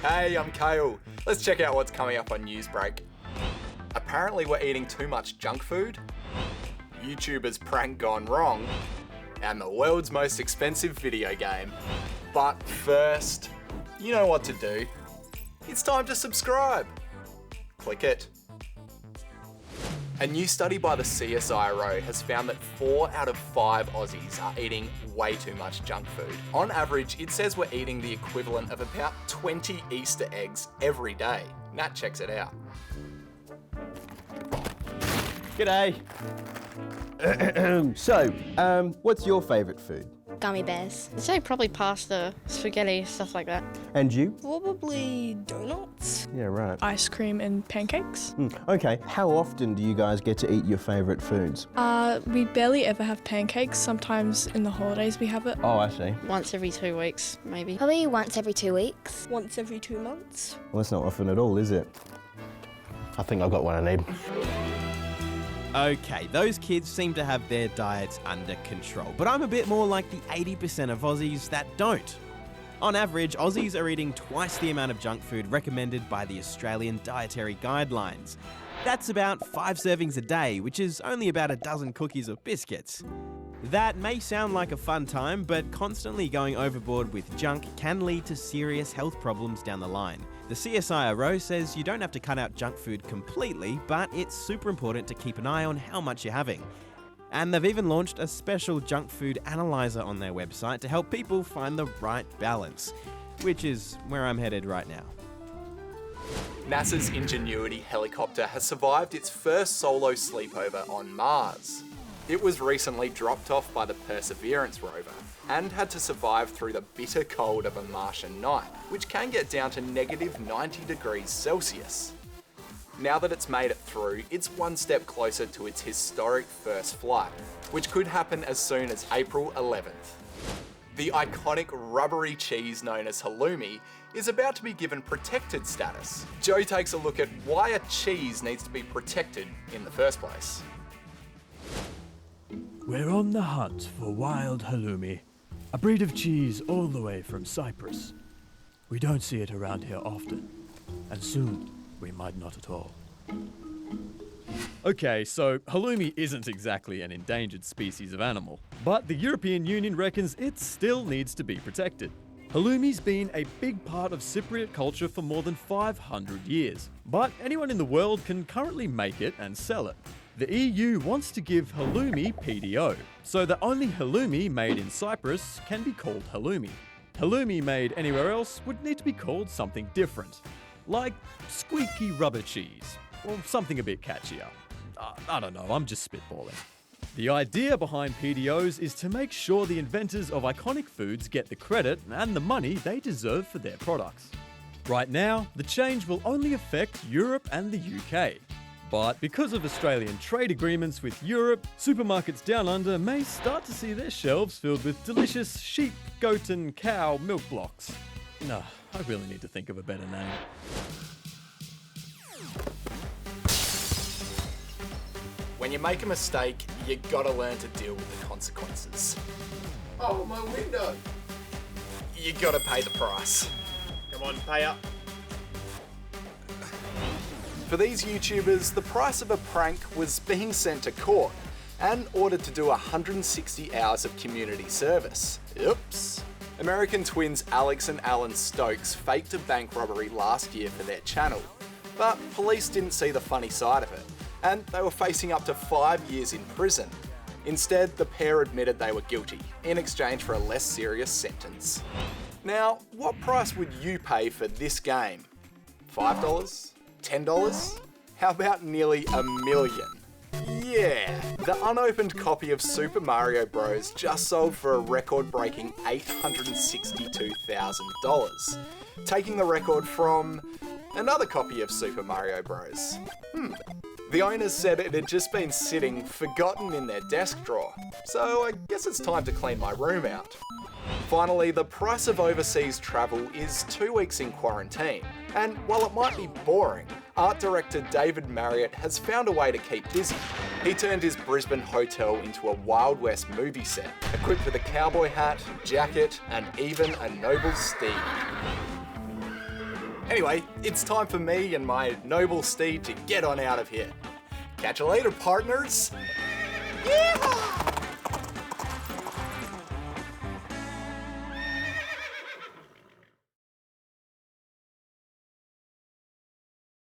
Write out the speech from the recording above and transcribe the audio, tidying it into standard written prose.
Hey, I'm Kale. Let's check out what's coming up on Newsbreak. Apparently we're eating too much junk food, YouTubers prank gone wrong, and the world's most expensive video game. But first, you know what to do. It's time to subscribe. Click it. A new study by the CSIRO has found that 4 out of 5 Aussies are eating way too much junk food. On average, it says we're eating the equivalent of about 20 Easter eggs every day. Nat checks it out. G'day. What's your favourite food? Gummy bears. I'd say probably pasta, spaghetti, stuff like that. And you? Probably donuts. Yeah, right. Ice cream and pancakes. Okay, how often do you guys get to eat your favourite foods? We barely ever have pancakes. Sometimes in the holidays we have it. Oh, I see. Once every 2 weeks, maybe. Probably once every 2 weeks. Once every 2 months. Well, that's not often at all, is it? I think I've got what I need. Okay, those kids seem to have their diets under control, but I'm a bit more like the 80% of Aussies that don't. On average, Aussies are eating twice the amount of junk food recommended by the Australian Dietary Guidelines. That's about 5 servings a day, which is only about a dozen cookies or biscuits. That may sound like a fun time, but constantly going overboard with junk can lead to serious health problems down the line. The CSIRO says you don't have to cut out junk food completely, but it's super important to keep an eye on how much you're having. And they've even launched a special junk food analyzer on their website to help people find the right balance, which is where I'm headed right now. NASA's Ingenuity helicopter has survived its first solo sleepover on Mars. It was recently dropped off by the Perseverance rover and had to survive through the bitter cold of a Martian night, which can get down to negative 90 degrees Celsius. Now that it's made it through, it's one step closer to its historic first flight, which could happen as soon as April 11th. The iconic rubbery cheese known as halloumi is about to be given protected status. Joe takes a look at why a cheese needs to be protected in the first place. We're on the hunt for wild halloumi, a breed of cheese all the way from Cyprus. We don't see it around here often, and soon we might not at all. Okay, so halloumi isn't exactly an endangered species of animal, but the European Union reckons it still needs to be protected. Halloumi's been a big part of Cypriot culture for more than 500 years, but anyone in the world can currently make it and sell it. The EU wants to give halloumi PDO, so that only halloumi made in Cyprus can be called halloumi. Halloumi made anywhere else would need to be called something different, like squeaky rubber cheese, or something a bit catchier. I don't know, I'm just spitballing. The idea behind PDOs is to make sure the inventors of iconic foods get the credit and the money they deserve for their products. Right now, the change will only affect Europe and the UK. But because of Australian trade agreements with Europe, supermarkets down under may start to see their shelves filled with delicious sheep, goat and cow milk blocks. No, I really need to think of a better name. When you make a mistake, you gotta learn to deal with the consequences. Oh, my window! You gotta pay the price. Come on, pay up. For these YouTubers, the price of a prank was being sent to court and ordered to do 160 hours of community service. Oops. American twins Alex and Alan Stokes faked a bank robbery last year for their channel, but police didn't see the funny side of it, and they were facing up to 5 years in prison. Instead, the pair admitted they were guilty, in exchange for a less serious sentence. Now, what price would you pay for this game? $5? $10? How about nearly $1 million? Yeah, the unopened copy of Super Mario Bros. Just sold for a record-breaking $862,000, taking the record from another copy of Super Mario Bros. The owners said it had just been sitting, forgotten in their desk drawer, so I guess it's time to clean my room out. Finally, the price of overseas travel is 2 weeks in quarantine, and while it might be boring, art director David Marriott has found a way to keep busy. He turned his Brisbane hotel into a Wild West movie set, equipped with a cowboy hat, jacket, and even a noble steed. Anyway, it's time for me and my noble steed to get on out of here. Catch you later, partners!